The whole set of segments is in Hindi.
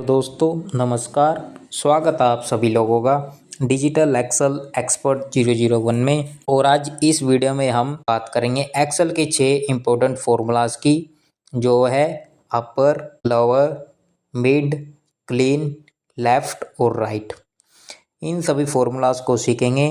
दोस्तों नमस्कार। स्वागत है आप सभी लोगों का डिजिटल एक्सेल एक्सपर्ट 001 में। और आज इस वीडियो में हम बात करेंगे एक्सेल के 6 इम्पोर्टेंट फॉर्मूलाज की, जो है अपर, लोअर, मिड, क्लीन, लेफ्ट और राइट। इन सभी फॉर्मूलाज को सीखेंगे।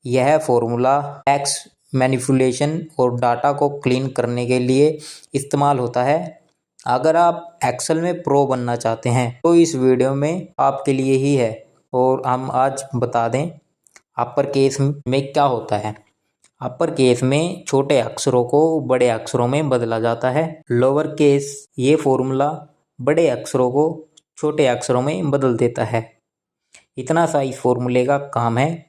यह फॉर्मूला टेक्स्ट मैनिपुलेशन और डाटा को क्लीन करने के लिए इस्तेमाल होता है। अगर आप एक्सेल में प्रो बनना चाहते हैं तो इस वीडियो में आपके लिए ही है। और हम आज बता दें अपर केस में क्या होता है। अपर केस में छोटे अक्षरों को बड़े अक्षरों में बदला जाता है। लोअर केस ये फॉर्मूला बड़े अक्षरों को छोटे अक्षरों में बदल देता है। इतना सा इस फॉर्मूले का काम है।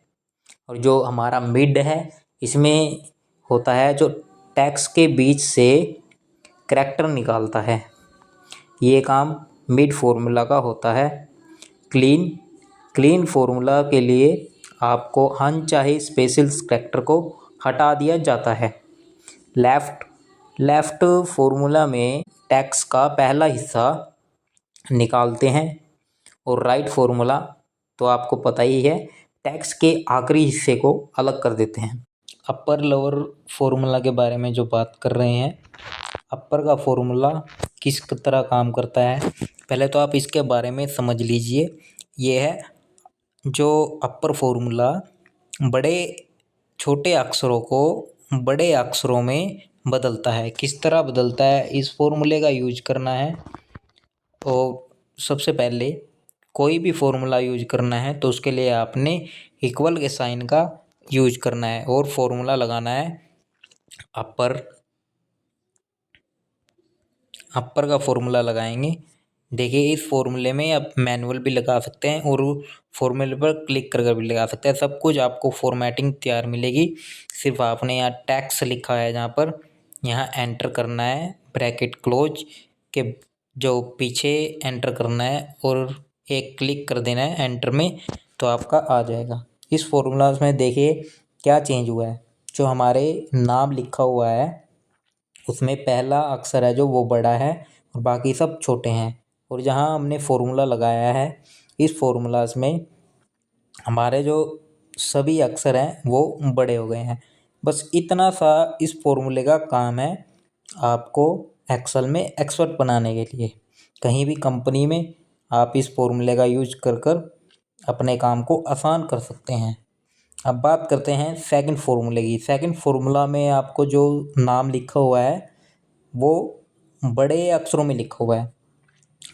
और जो हमारा मिड है, इसमें होता है जो टेक्स्ट के बीच से करैक्टर निकालता है। ये काम मिड फॉर्मूला का होता है। क्लीन फॉर्मूला के लिए आपको अनचाहे स्पेशल करैक्टर को हटा दिया जाता है। लेफ्ट फॉर्मूला में टेक्स्ट का पहला हिस्सा निकालते हैं। और राइट फॉर्मूला तो आपको पता ही है, टेक्स्ट के आखिरी हिस्से को अलग कर देते हैं। अपर लोअर फॉर्मूला के बारे में जो बात कर रहे हैं, अपर का फॉर्मूला किस तरह काम करता है, पहले तो आप इसके बारे में समझ लीजिए। ये है जो अपर फॉर्मूला बड़े छोटे अक्षरों को बड़े अक्षरों में बदलता है। किस तरह बदलता है, इस फॉर्मूले का यूज करना है। और सबसे पहले कोई भी फॉर्मूला यूज करना है तो उसके लिए आपने इक्वल के साइन का यूज करना है और फॉर्मूला लगाना है अपर का फॉर्मूला लगाएंगे। देखिए, इस फॉर्मूले में आप मैनुअल भी लगा सकते हैं और फॉर्मूले पर क्लिक करके भी लगा सकते हैं। सब कुछ आपको फॉर्मेटिंग तैयार मिलेगी। सिर्फ आपने यहाँ टैक्स लिखा है, जहाँ पर यहाँ एंटर करना है, ब्रैकेट क्लोज के जो पीछे एंटर करना है और एक क्लिक कर देना है एंटर में, तो आपका आ जाएगा। इस फॉर्मूला में देखिए क्या चेंज हुआ है। जो हमारे नाम लिखा हुआ है उसमें पहला अक्षर है जो वो बड़ा है और बाकी सब छोटे हैं। और जहाँ हमने फॉर्मूला लगाया है, इस फॉर्मूलाज में हमारे जो सभी अक्षर हैं वो बड़े हो गए हैं। बस इतना सा इस फॉर्मूले का काम है आपको एक्सेल में एक्सपर्ट बनाने के लिए। कहीं भी कंपनी में आप इस फॉर्मूले का यूज कर अपने काम को आसान कर सकते हैं। अब बात करते हैं सेकंड फार्मूले की। सेकंड फार्मूला में आपको जो नाम लिखा हुआ है वो बड़े अक्षरों में लिखा हुआ है।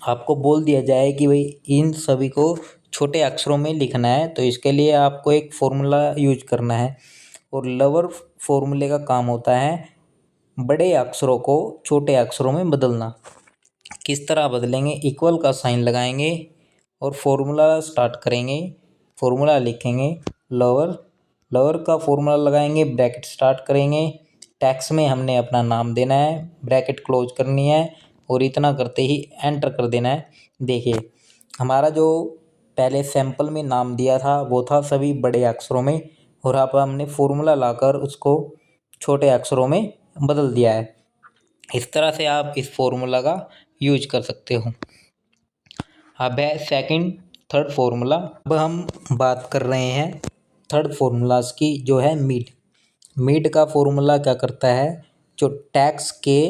आपको बोल दिया जाए कि भाई इन सभी को छोटे अक्षरों में लिखना है, तो इसके लिए आपको एक फार्मूला यूज करना है। और लोअर फार्मूले का काम होता है बड़े अक्षरों को छोटे अक्षरों में बदलना। किस तरह बदलेंगे, इक्वल का साइन लगाएंगे और फॉर्मूला स्टार्ट करेंगे। फॉर्मूला लिखेंगे लोअर का फॉर्मूला लगाएंगे, ब्रैकेट स्टार्ट करेंगे। टैक्स में हमने अपना नाम देना है, ब्रैकेट क्लोज करनी है और इतना करते ही एंटर कर देना है। देखिए, हमारा जो पहले सैंपल में नाम दिया था वो था सभी बड़े अक्षरों में, और अब हमने फॉर्मूला लाकर उसको छोटे अक्षरों में बदल दिया है। इस तरह से आप इस फॉर्मूला का यूज कर सकते हो। अब है सेकंड थर्ड फार्मूला। अब हम बात कर रहे हैं थर्ड फार्मूलाज की, जो है मिड का फॉर्मूला क्या करता है, जो टैक्स के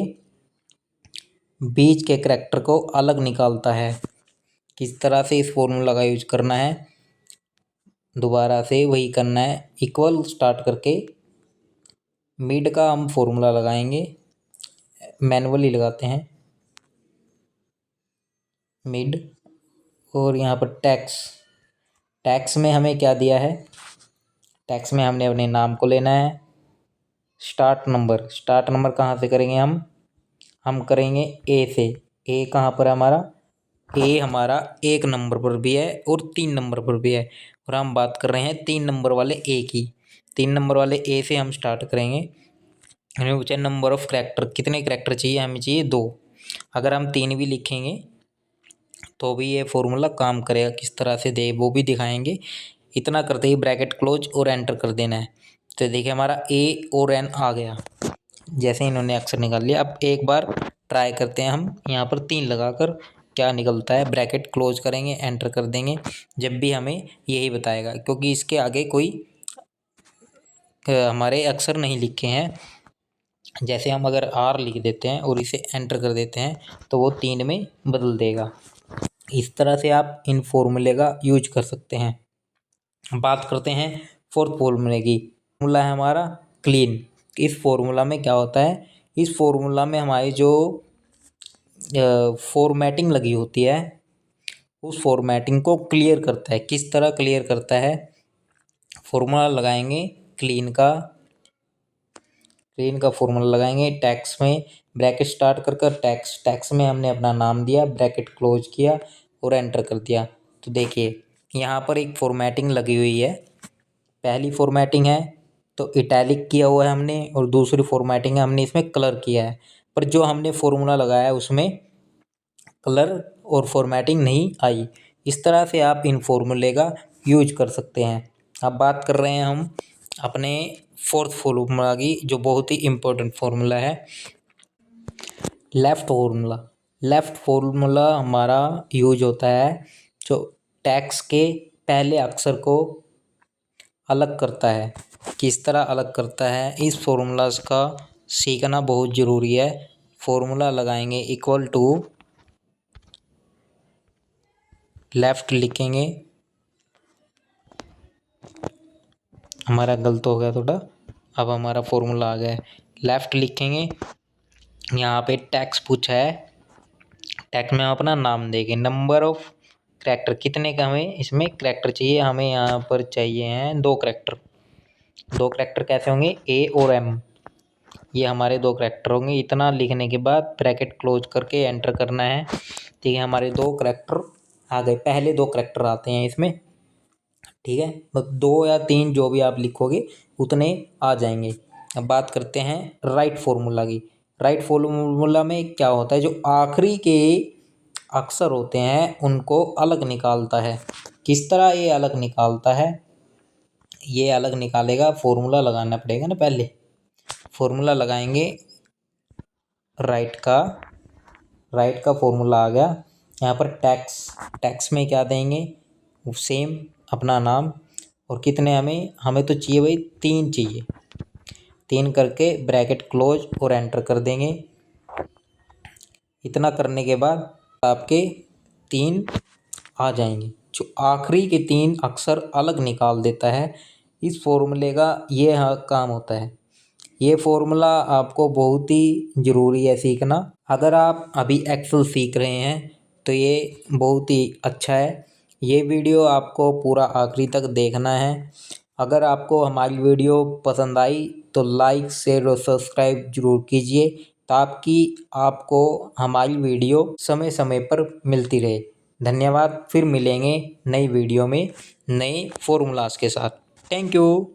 बीच के करैक्टर को अलग निकालता है। किस तरह से इस फॉर्मूला का यूज करना है, दोबारा से वही करना है, इक्वल स्टार्ट करके मिड का हम फॉर्मूला लगाएंगे। मैनुअली लगाते हैं मिड। और यहाँ पर टैक्स में हमें क्या दिया है, टैक्स में हमने अपने नाम को लेना है। स्टार्ट नंबर कहाँ से करेंगे, हम करेंगे ए से। ए कहाँ पर है हमारा, ए हमारा 1 नंबर पर भी है और 3 नंबर पर भी है। और हम बात कर रहे हैं 3 नंबर वाले ए की। 3 नंबर वाले ए से हम स्टार्ट करेंगे। हमें पूछा नंबर ऑफ करैक्टर, कितने करैक्टर चाहिए, हमें चाहिए 2। अगर हम 3 भी लिखेंगे तो भी ये फॉर्मूला काम करेगा। किस तरह से दे वो भी दिखाएंगे। इतना करते ही ब्रैकेट क्लोज और एंटर कर देना है। तो देखिए हमारा ए और एन आ गया, जैसे इन्होंने अक्षर निकाल लिया। अब एक बार ट्राई करते हैं हम यहाँ पर 3 लगाकर, क्या निकलता है, ब्रैकेट क्लोज करेंगे, एंटर कर देंगे जब भी हमें यही बताएगा, क्योंकि इसके आगे कोई हमारे अक्षर नहीं लिखे हैं। जैसे हम अगर R लिख देते हैं और इसे एंटर कर देते हैं तो वो 3 में बदल देगा। इस तरह से आप इन फॉर्मूले का यूज कर सकते हैं। बात करते हैं फोर्थ फॉर्मूले की। फॉर्मूला है हमारा क्लीन। इस फॉर्मूला में क्या होता है, इस फॉर्मूला में हमारी जो फॉर्मेटिंग लगी होती है उस फॉर्मेटिंग को क्लियर करता है। किस तरह क्लियर करता है, फॉर्मूला लगाएंगे क्लीन का फॉर्मूला लगाएंगे, टैक्स में ब्रैकेट स्टार्ट कर टैक्स में हमने अपना नाम दिया, ब्रैकेट क्लोज किया और एंटर कर दिया। तो देखिए यहाँ पर एक फॉर्मेटिंग लगी हुई है। पहली फॉर्मेटिंग है तो इटैलिक किया हुआ है हमने, और दूसरी फॉर्मेटिंग है हमने इसमें कलर किया है। पर जो हमने फॉर्मूला लगाया है उसमें कलर और फॉर्मेटिंग नहीं आई। इस तरह से आप इन फॉर्मूले का यूज कर सकते हैं। अब बात कर रहे हैं हम अपने फोर्थ फॉर्मूला की, जो बहुत ही इम्पोर्टेंट फॉर्मूला है, लेफ़्ट फॉर्मूला। लेफ़्ट फॉर्मूला हमारा यूज होता है जो टैक्स के पहले अक्षर को अलग करता है। किस तरह अलग करता है, इस फॉर्मूलाज का सीखना बहुत ज़रूरी है। फॉर्मूला लगाएंगे इक्वल टू, लेफ़्ट लिखेंगे, हमारा गलत हो गया थोड़ा, अब हमारा फॉर्मूला आ गया है। लेफ़्ट लिखेंगे, यहाँ पे टैक्स पूछा है, टैक्स में हम अपना नाम देंगे, नंबर ऑफ करैक्टर, कितने का हमें इसमें करैक्टर चाहिए, हमें यहाँ पर चाहिए हैं 2 करैक्टर। 2 करैक्टर कैसे होंगे, A और M, ये हमारे 2 करैक्टर होंगे। इतना लिखने के बाद ब्रैकेट क्लोज करके एंटर करना है। ठीक है, हमारे 2 करैक्टर आ गए, पहले 2 करैक्टर आते हैं इसमें। ठीक है, बस 2 या 3 जो भी आप लिखोगे उतने आ जाएंगे। अब बात करते हैं राइट फॉर्मूला की। राइट फॉर्मूला में क्या होता है, जो आखिरी के अक्षर होते हैं उनको अलग निकालता है। किस तरह ये अलग निकालता है, ये अलग निकालेगा, फॉर्मूला लगाना पड़ेगा ना। पहले फॉर्मूला लगाएंगे, राइट का फॉर्मूला आ गया। यहाँ पर टैक्स में क्या देंगे, सेम अपना नाम, और कितने हमें तो चाहिए भाई 3 चाहिए, 3 करके ब्रैकेट क्लोज और एंटर कर देंगे। इतना करने के बाद आपके 3 आ जाएंगे। जो आखिरी के 3 अक्षर अलग निकाल देता है, इस फॉर्मूले का ये काम होता है। ये फॉर्मूला आपको बहुत ही ज़रूरी है सीखना। अगर आप अभी एक्सेल सीख रहे हैं तो ये बहुत ही अच्छा है। ये वीडियो आपको पूरा आखिरी तक देखना है। अगर आपको हमारी वीडियो पसंद आई तो लाइक, शेयर और सब्सक्राइब जरूर कीजिए, ताकि आपको हमारी वीडियो समय समय पर मिलती रहे। धन्यवाद। फिर मिलेंगे नई वीडियो में नए फॉर्मूलाज के साथ। Thank you.